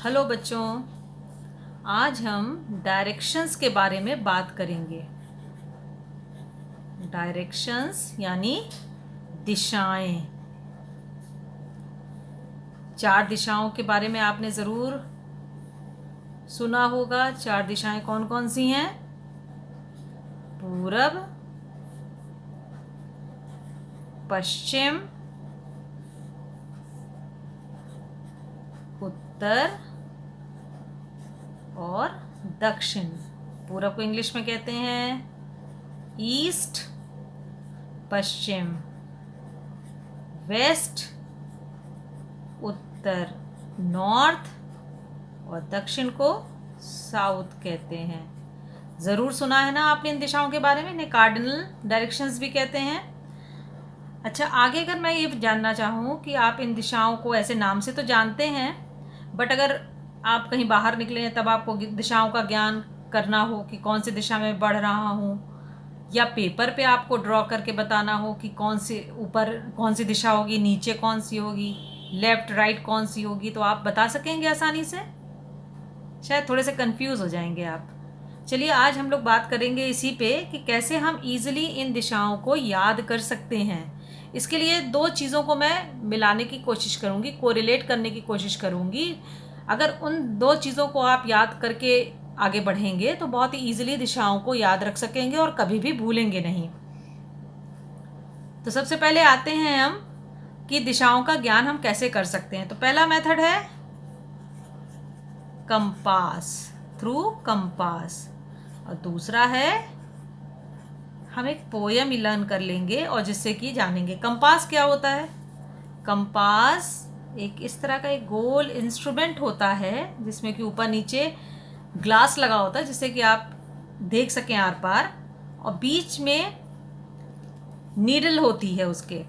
Hello बच्चों, आज हम डायरेक्शंस के बारे में बात करेंगे। डायरेक्शंस यानी दिशाएं। 4 दिशाओं के बारे में आपने ज़रूर सुना होगा। 4 दिशाएं कौन कौन सी हैं? पूरब, पश्चिम, उत्तर और दक्षिण। पूरब को इंग्लिश में कहते हैं ईस्ट, पश्चिम वेस्ट, उत्तर नॉर्थ और दक्षिण को साउथ कहते हैं। ज़रूर सुना है ना आपने इन दिशाओं के बारे में। इन्हें कार्डिनल डायरेक्शंस भी कहते हैं। अच्छा, आगे अगर मैं ये जानना चाहूँ कि आप इन दिशाओं को ऐसे नाम से तो जानते हैं, बट अगर आप कहीं बाहर निकले तब आपको दिशाओं का ज्ञान करना हो कि कौन सी दिशा में बढ़ रहा हूँ, या पेपर पे आपको ड्रॉ करके बताना हो कि कौन सी ऊपर कौन सी दिशा होगी, नीचे कौन सी होगी, लेफ्ट राइट कौन सी होगी, तो आप बता सकेंगे आसानी से? शायद थोड़े से कंफ्यूज हो जाएंगे आप। चलिए, आज हम लोग बात करेंगे इसी पे कि कैसे हम इजीली इन दिशाओं को याद कर सकते हैं। इसके लिए 2 चीज़ों को मैं मिलाने की कोशिश करूँगी, कोरिलेट करने की कोशिश करूँगी। अगर उन 2 चीज़ों को आप याद करके आगे बढ़ेंगे तो बहुत ही ईजिली दिशाओं को याद रख सकेंगे और कभी भी भूलेंगे नहीं। तो सबसे पहले आते हैं हम कि दिशाओं का ज्ञान हम कैसे कर सकते हैं। तो पहला मेथड है कंपास, थ्रू कंपास, और दूसरा है हम एक पोयम ही लर्न कर लेंगे और जिससे कि जानेंगे कंपास क्या होता है। कंपास एक इस तरह का एक गोल इंस्ट्रूमेंट होता है जिसमें कि ऊपर नीचे ग्लास लगा होता है जिससे कि आप देख सकें आर पार, और बीच में नीडल होती है। उसके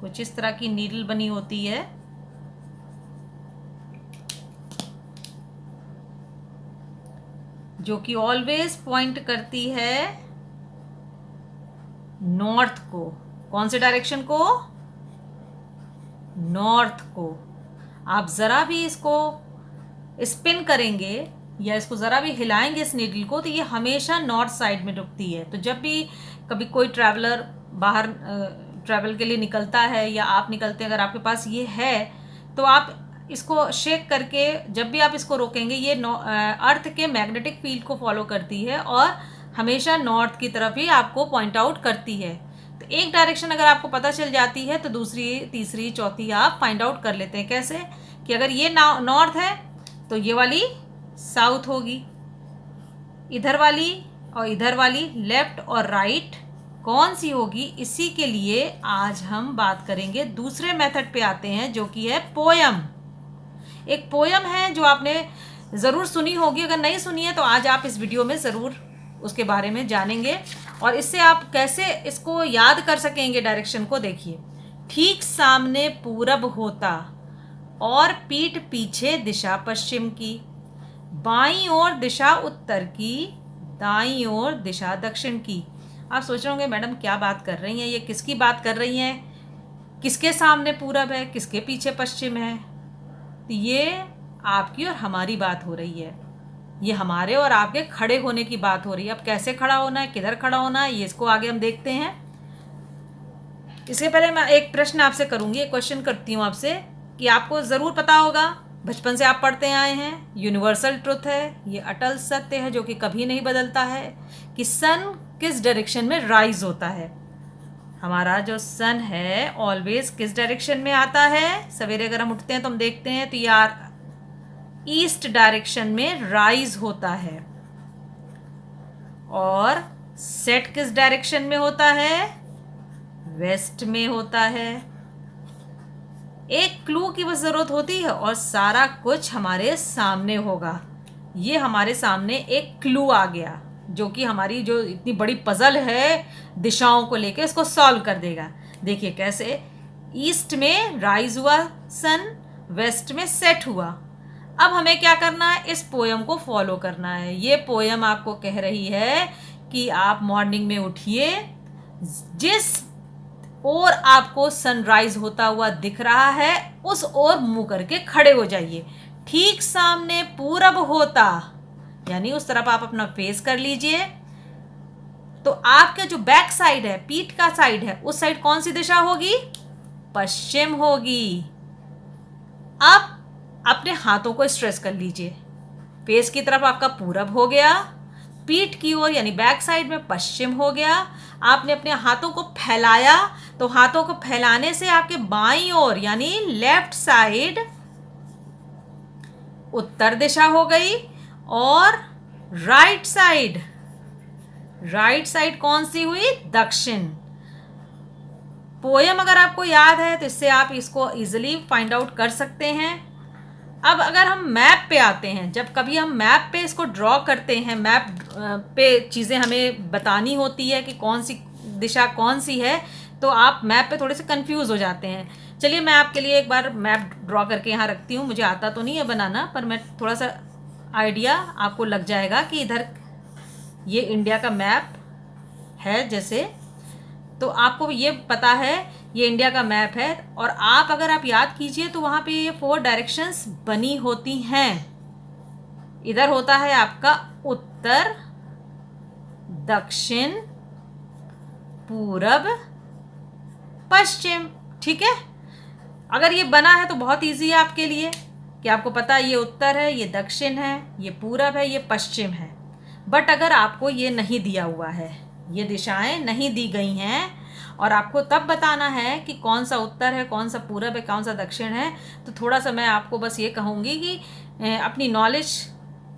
कुछ इस तरह की नीडल बनी होती है जो कि ऑलवेज पॉइंट करती है नॉर्थ को। कौन से डायरेक्शन को? नॉर्थ को। आप ज़रा भी इसको स्पिन करेंगे या इसको ज़रा भी हिलाएंगे इस नीडल को तो ये हमेशा नॉर्थ साइड में रुकती है। तो जब भी कभी कोई ट्रैवलर बाहर ट्रैवल के लिए निकलता है या आप निकलते हैं, अगर आपके पास ये है तो आप इसको शेक करके जब भी आप इसको रोकेंगे, ये अर्थ के मैग्नेटिक फील्ड को फॉलो करती है और हमेशा नॉर्थ की तरफ ही आपको पॉइंट आउट करती है। तो एक डायरेक्शन अगर आपको पता चल जाती है तो दूसरी, तीसरी, चौथी आप फाइंड आउट कर लेते हैं। कैसे? कि अगर ये नॉर्थ है तो ये वाली साउथ होगी, इधर वाली और इधर वाली लेफ्ट और राइट कौन सी होगी। इसी के लिए आज हम बात करेंगे दूसरे मेथड पे आते हैं जो कि है पोयम। एक पोयम है जो आपने ज़रूर सुनी होगी, अगर नहीं सुनी है तो आज आप इस वीडियो में ज़रूर उसके बारे में जानेंगे और इससे आप कैसे इसको याद कर सकेंगे डायरेक्शन को। देखिए, ठीक सामने पूरब होता और पीठ पीछे दिशा पश्चिम की, बाईं ओर दिशा उत्तर की, दाईं ओर दिशा दक्षिण की। आप सोच रहे होंगे मैडम क्या बात कर रही हैं, ये किसकी बात कर रही हैं, किसके सामने पूरब है, किसके पीछे पश्चिम है? तो ये आपकी और हमारी बात हो रही है। ये हमारे और आपके खड़े होने की बात हो रही है। अब कैसे खड़ा होना है, किधर खड़ा होना है, ये इसको आगे हम देखते हैं। इसके पहले मैं एक प्रश्न आपसे करूंगी, एक क्वेश्चन करती हूँ आपसे कि आपको ज़रूर पता होगा, बचपन से आप पढ़ते आए हैं, यूनिवर्सल ट्रुथ है, ये अटल सत्य है जो कि कभी नहीं बदलता है कि सन किस डायरेक्शन में राइज होता है। हमारा जो सन है ऑलवेज किस डायरेक्शन में आता है? सवेरे अगर हम उठते हैं तो हम देखते हैं तो यार ईस्ट डायरेक्शन में राइज होता है। और सेट किस डायरेक्शन में होता है? वेस्ट में होता है। एक क्लू की बस ज़रूरत होती है और सारा कुछ हमारे सामने होगा। ये हमारे सामने एक क्लू आ गया जो कि हमारी जो इतनी बड़ी पजल है दिशाओं को लेकर इसको सॉल्व कर देगा। देखिए कैसे, ईस्ट में राइज हुआ सन, वेस्ट में सेट हुआ। अब हमें क्या करना है? इस पोयम को फॉलो करना है। ये पोयम आपको कह रही है कि आप मॉर्निंग में उठिए, जिस ओर आपको सनराइज होता हुआ दिख रहा है, उस ओर मुंह करके खड़े हो जाइए। ठीक सामने पूरब होता, यानी उस तरफ आप अपना फेस कर लीजिए। तो आपके जो बैक साइड है, पीठ का साइड है, उस साइड कौन सी दिशा होगी? पश्चिम होगी। अब अपने हाथों को स्ट्रेच कर लीजिए। फेस की तरफ आपका पूरब हो गया, पीठ की ओर यानी बैक साइड में पश्चिम हो गया। आपने अपने हाथों को फैलाया, तो हाथों को फैलाने से आपके बाईं ओर यानी लेफ्ट साइड उत्तर दिशा हो गई, और राइट साइड कौन सी हुई? दक्षिण। पोयम अगर आपको याद है तो इससे आप इसको इजीली फाइंड आउट कर सकते हैं। अब अगर हम मैप पे आते हैं, जब कभी हम मैप पे इसको ड्रॉ करते हैं, मैप पे चीज़ें हमें बतानी होती है कि कौन सी दिशा कौन सी है, तो आप मैप पे थोड़े से कंफ्यूज हो जाते हैं। चलिए मैं आपके लिए एक बार मैप ड्रॉ करके यहाँ रखती हूँ। मुझे आता तो नहीं है बनाना, पर मैं थोड़ा सा आइडिया आपको लग जाएगा कि इधर ये इंडिया का मैप है जैसे, तो आपको ये पता है ये इंडिया का मैप है। और अगर आप याद कीजिए तो वहाँ पे ये 4 डायरेक्शंस बनी होती हैं। इधर होता है आपका उत्तर, दक्षिण, पूरब, पश्चिम। ठीक है, अगर ये बना है तो बहुत इजी है आपके लिए कि आपको पता है ये उत्तर है, ये दक्षिण है, ये पूरब है, ये पश्चिम है। बट अगर आपको ये नहीं दिया हुआ है, ये दिशाएं नहीं दी गई हैं, और आपको तब बताना है कि कौन सा उत्तर है, कौन सा पूरब है, कौन सा दक्षिण है, तो थोड़ा सा मैं आपको बस ये कहूँगी कि अपनी नॉलेज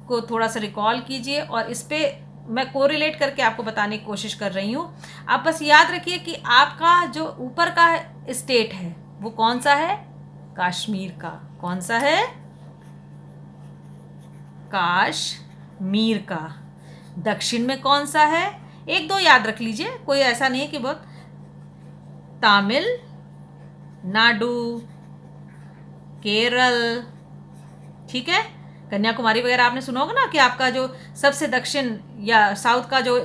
को थोड़ा सा रिकॉल कीजिए, और इस पर मैं कोरिलेट करके आपको बताने की कोशिश कर रही हूँ। आप बस याद रखिए कि आपका जो ऊपर का स्टेट है वो कौन सा है? कश्मीर का। कौन सा है? कश्मीर का। दक्षिण में कौन सा है? 1-2 याद रख लीजिए, कोई ऐसा नहीं है कि बहुत। तमिल नाडु, केरल, ठीक है। कन्याकुमारी वगैरह आपने सुना होगा ना कि आपका जो सबसे दक्षिण या साउथ का जो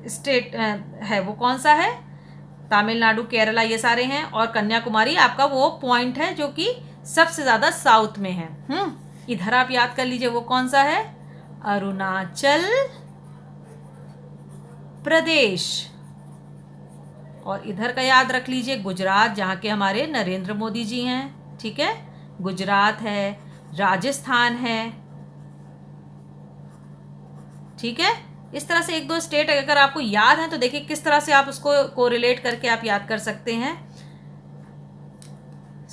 स्टेट है वो कौन सा है? तमिलनाडु, केरला, ये सारे हैं, और कन्याकुमारी आपका वो पॉइंट है जो कि सबसे ज़्यादा साउथ में है। इधर आप याद कर लीजिए वो कौन सा है? अरुणाचल प्रदेश। और इधर का याद रख लीजिए गुजरात, जहाँ के हमारे नरेंद्र मोदी जी हैं। ठीक है, गुजरात है, राजस्थान है। ठीक है, इस तरह से 1-2 स्टेट अगर आपको याद है तो देखिए किस तरह से आप उसको कोरिलेट करके आप याद कर सकते हैं।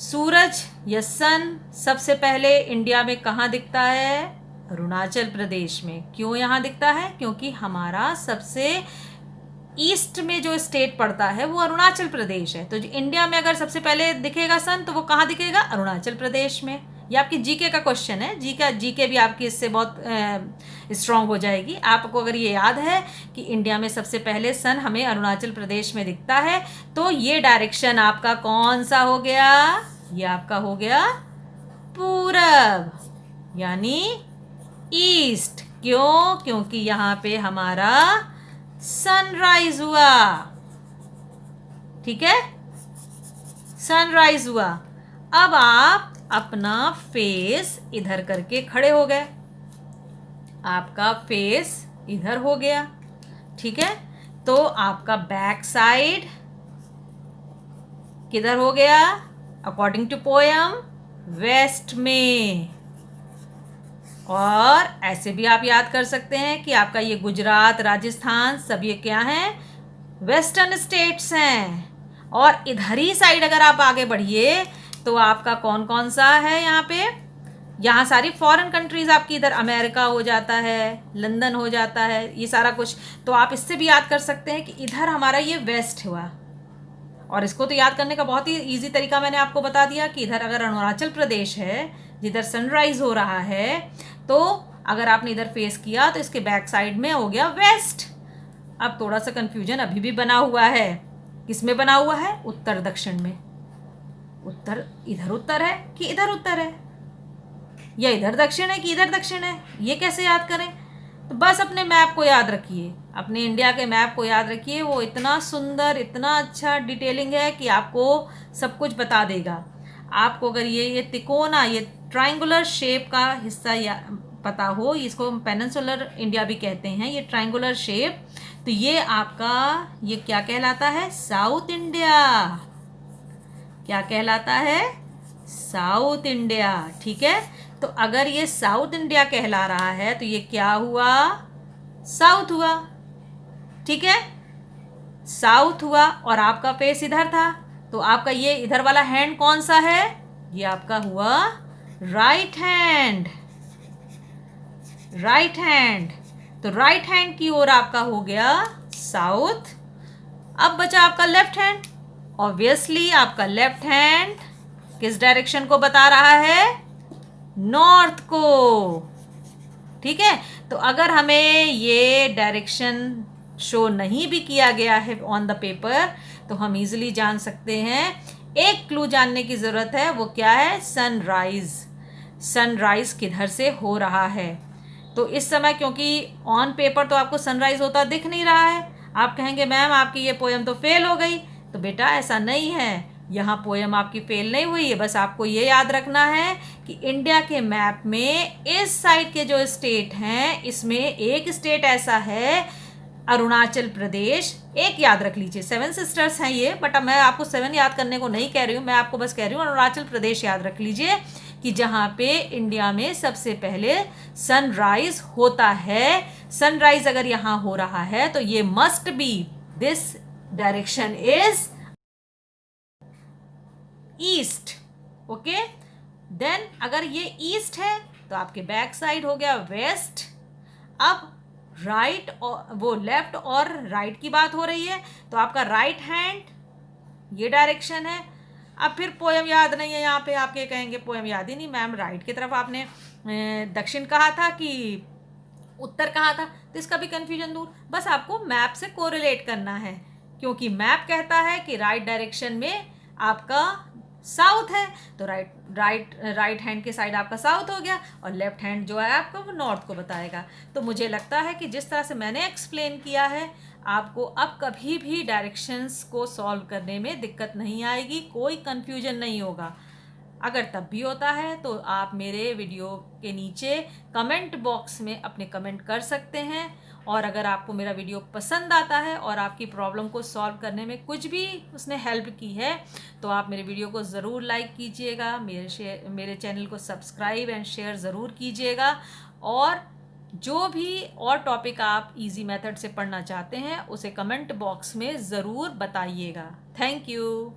सूरज या सन सबसे पहले इंडिया में कहाँ दिखता है? अरुणाचल प्रदेश में। क्यों यहाँ दिखता है? क्योंकि हमारा सबसे ईस्ट में जो स्टेट पड़ता है वो अरुणाचल प्रदेश है। तो इंडिया में अगर सबसे पहले दिखेगा सन तो वो कहाँ दिखेगा? अरुणाचल प्रदेश में। ये आपकी जीके का क्वेश्चन है, जीके भी आपकी इससे बहुत स्ट्रांग हो जाएगी। आपको अगर ये याद है कि इंडिया में सबसे पहले सन हमें अरुणाचल प्रदेश में दिखता है, तो ये डायरेक्शन आपका कौन सा हो गया? ये आपका हो गया पूरब, यानी ईस्ट। क्यों? क्योंकि यहाँ पे हमारा सनराइज हुआ। ठीक है, सनराइज हुआ। अब आप अपना फेस इधर करके खड़े हो गए, आपका फेस इधर हो गया। ठीक है, तो आपका बैक साइड किधर हो गया? अकॉर्डिंग टू पोयम वेस्ट में। और ऐसे भी आप याद कर सकते हैं कि आपका ये गुजरात, राजस्थान सब ये क्या हैं? वेस्टर्न स्टेट्स हैं। और इधर ही साइड अगर आप आगे बढ़िए तो आपका कौन कौन सा है यहाँ पे? यहाँ सारी फॉरेन कंट्रीज आपकी, इधर अमेरिका हो जाता है, लंदन हो जाता है, ये सारा कुछ। तो आप इससे भी याद कर सकते हैं कि इधर हमारा ये वेस्ट हुआ। और इसको तो याद करने का बहुत ही ईजी तरीका मैंने आपको बता दिया कि इधर अगर अरुणाचल प्रदेश है जिधर सनराइज हो रहा है, तो अगर आपने इधर फेस किया तो इसके बैक साइड में हो गया वेस्ट। अब थोड़ा सा कंफ्यूजन अभी भी बना हुआ है। किस में बना हुआ है? उत्तर दक्षिण में। उत्तर इधर उत्तर है कि इधर उत्तर है, या इधर दक्षिण है कि इधर दक्षिण है, ये कैसे याद करें? तो बस अपने मैप को याद रखिए अपने इंडिया के मैप को याद रखिए, वो इतना सुंदर, इतना अच्छा डिटेलिंग है कि आपको सब कुछ बता देगा। आपको अगर ये तिकोना, ये ट्रायंगुलर शेप का हिस्सा पता हो, इसको हम पेनिनसुलर इंडिया भी कहते हैं, ये ट्रायंगुलर शेप, तो ये आपका ये क्या कहलाता है? South India. क्या कहलाता है? South India. ठीक है, तो अगर ये साउथ इंडिया कहला रहा है तो ये क्या हुआ? साउथ हुआ। ठीक है, साउथ हुआ। और आपका फेस इधर था, तो आपका ये इधर वाला हैंड कौन सा है? ये आपका हुआ राइट हैंड। राइट हैंड, तो राइट हैंड की ओर आपका हो गया साउथ। अब बचा आपका लेफ्ट हैंड। ऑब्वियसली आपका लेफ्ट हैंड किस डायरेक्शन को बता रहा है? नॉर्थ को। ठीक है, तो अगर हमें ये डायरेक्शन शो नहीं भी किया गया है ऑन द पेपर, तो हम इजीली जान सकते हैं। एक क्लू जानने की ज़रूरत है, वो क्या है? सनराइज। सनराइज किधर से हो रहा है? तो इस समय क्योंकि ऑन पेपर तो आपको सनराइज होता दिख नहीं रहा है, आप कहेंगे मैम आपकी ये पोएम तो फेल हो गई। तो बेटा ऐसा नहीं है, यहाँ पोएम आपकी फेल नहीं हुई है। बस आपको ये याद रखना है कि इंडिया के मैप में इस साइड के जो स्टेट हैं, इसमें एक स्टेट ऐसा है अरुणाचल प्रदेश। एक याद रख लीजिए, 7 सिस्टर्स हैं ये, बट मैं आपको 7 याद करने को नहीं कह रही हूँ, मैं आपको बस कह रही हूँ अरुणाचल प्रदेश याद रख लीजिए, कि जहाँ पे इंडिया में सबसे पहले सनराइज होता है। सनराइज अगर यहाँ हो रहा है तो ये must be, this direction is east. Okay, then अगर ये ईस्ट है तो आपके बैक साइड हो गया वेस्ट। अब राइट और वो लेफ्ट और राइट की बात हो रही है, तो आपका राइट हैंड ये डायरेक्शन है। अब फिर पोएम याद नहीं है, यहाँ पे आपके कहेंगे पोएम याद ही नहीं मैम, राइट की तरफ आपने दक्षिण कहा था कि उत्तर कहा था, तो इसका भी कंफ्यूजन दूर। बस आपको मैप से कोरिलेट करना है, क्योंकि मैप कहता है कि राइट डायरेक्शन में आपका साउथ है, तो राइट हैंड के साइड आपका साउथ हो गया, और लेफ्ट हैंड जो है आपका वो नॉर्थ को बताएगा। तो मुझे लगता है कि जिस तरह से मैंने एक्सप्लेन किया है, आपको अब कभी भी डायरेक्शंस को सॉल्व करने में दिक्कत नहीं आएगी, कोई कंफ्यूजन नहीं होगा। अगर तब भी होता है तो आप मेरे वीडियो के नीचे कमेंट बॉक्स में अपने कमेंट कर सकते हैं। और अगर आपको मेरा वीडियो पसंद आता है और आपकी प्रॉब्लम को सॉल्व करने में कुछ भी उसने हेल्प की है, तो आप मेरे वीडियो को ज़रूर लाइक कीजिएगा, मेरे चैनल को सब्सक्राइब एंड शेयर ज़रूर कीजिएगा। और जो भी और टॉपिक आप इजी मेथड से पढ़ना चाहते हैं उसे कमेंट बॉक्स में ज़रूर बताइएगा। Thank you.